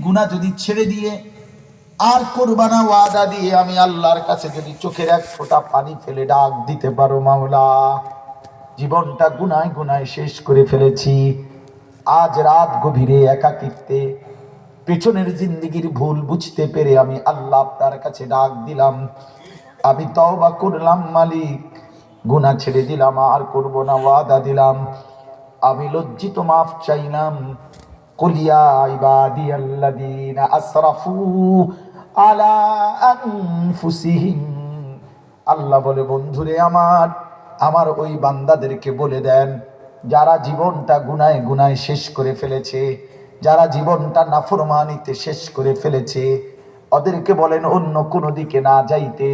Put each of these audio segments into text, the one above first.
গুনাহ যদি ছেড়ে দিয়ে আর করবা না ওয়াদা দিয়ে আমি আল্লাহর কাছে যদি চোখের এক ফোঁটা পানি ফেলে ডাক দিতে পারো মাওলা, জীবনটা গুনায় গুনায় শেষ করে ফেলেছি, আজ রাত গভীরে একাকিত্বে পেছনের জিন্দেগির ভুল বুঝতে পেরে আমি আল্লাহ আপনার কাছে ডাক দিলাম, আমি তওবা করলাম মালিক, গুনাহ ছেড়ে দিলাম, আর করব না ওয়াদা দিলাম, আমি লজ্জিত, মাফ চাইলাম। কুল ইয়া ইবাদিয়াল্লাযীনা আসরাফু আলা আনফুসিহিম, আল্লাহ বলে বন্ধুরে আমার ওই বান্দাদেরকে বলে দেন যারা জীবনটা গুনায় গুনায় শেষ করে ফেলেছে, যারা জীবনটা নাফরমানিতে শেষ করে ফেলেছে, ওদেরকে বলেন অন্য কোনো দিকে না যাইতে,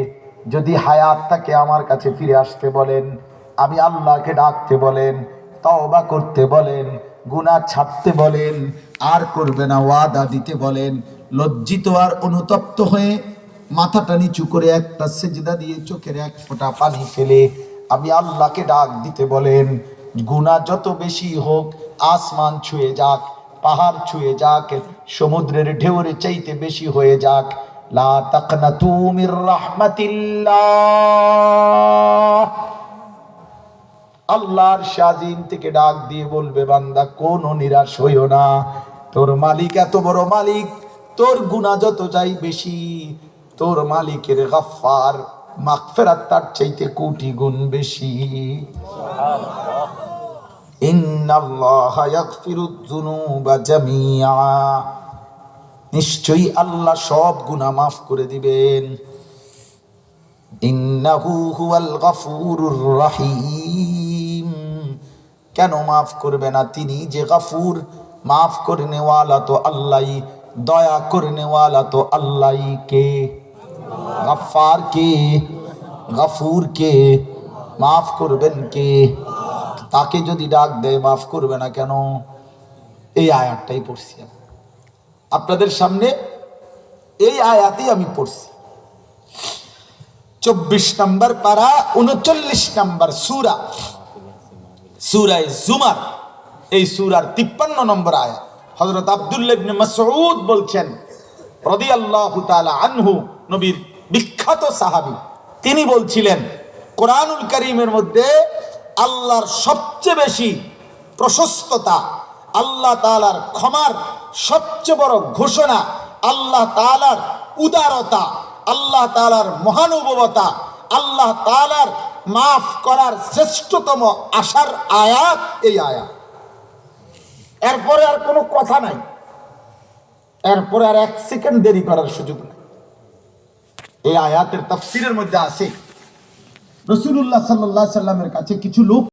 যদি হায়াত থাকে আমার কাছে ফিরে আসতে বলেন, আমি আল্লাহকে ডাকতে বলেন, তওবা করতে বলেন, গুনাহ ছাড়তে বলেন, আর করবে না ওয়াদা দিতে বলেন। লজ্জিত আর অনুতপ্ত হয়ে মাথাটা নিচু করে একটা সেজদা দিয়ে চোখের এক ফোঁটা পানি ফেলে আমি আল্লাহকে ডাক দিতে বলেন। গুনাহ যত বেশি হোক, আসমান ছুঁয়ে যাক, পাহাড় ছুঁয়ে যাক, সমুদ্রের ঢেউর চাইতে বেশি হয়ে যাক, লা তাকনাতু মির রাহমাতিল্লাহ, আল্লাহর শাজিন থেকে ডাক দিয়ে বলবে বান্দা কোনো নিরাশ হইও না, তোর মালিক এত বড় মালিক, তোর গুনাহ যত যাই বেশি, তোর মালিকের গফফার মাগফিরাত তার চাইতে কোটি গুণ বেশি। ইন্নাল্লাহা ইয়াগফিরুয যুনুবা জামিআ, নিশ্চয়ই আল্লাহ সব গুনাহ মাফ করে দিবেন। ইন্নাহু হুয়াল গফুরুর রহিম, কেন মাফ করবে না? তিনি যে গফুর, মাফ করনে ওয়ালা তো আল্লাহই, দয়া করনে ওয়ালা তো আল্লাহই। কে? গফফার কে? গফুর কে? মাফ করবেন কে? তাকে যদি ডাক দেয় মাফ করবে না কেন? এই আয়াতটাই পড়ছি আপনাদের সামনে, এই আয়াতই আমি পড়ছি। 24 নম্বর পারা 39 নম্বর সূরা, সূরা জুমার, এই সূরার 53 নম্বর আয়াত। হযরত আব্দুল্লাহ ইবনে মাসউদ বলছেন রাদিয়াল্লাহু তাআলা আনহু, নবীর বিখ্যাত সাহাবী, তিনি বলছিলেন কোরআনুল কারীমের মধ্যে আল্লাহর সবচেয়ে বেশি প্রশস্ততা, আল্লাহ তাআলার ক্ষমার সবচেয়ে বড় ঘোষণা, আল্লাহ তাআলার উদারতা, আল্লাহ তাআলার মহানুভবতা, আল্লাহ তাআলার মাফ করার শ্রেষ্ঠতম আশার আয়াত এই আয়াত। এরপরে আর কোনো কথা নাই, এরপরে আর এক সেকেন্ড দেরি করার সুযোগ নেই। এই আয়াতের তাফসীরের মধ্যে আছে রাসূলুল্লাহ সাল্লাল্লাহু আলাইহি ওয়াসাল্লামের কাছে কিছু লোক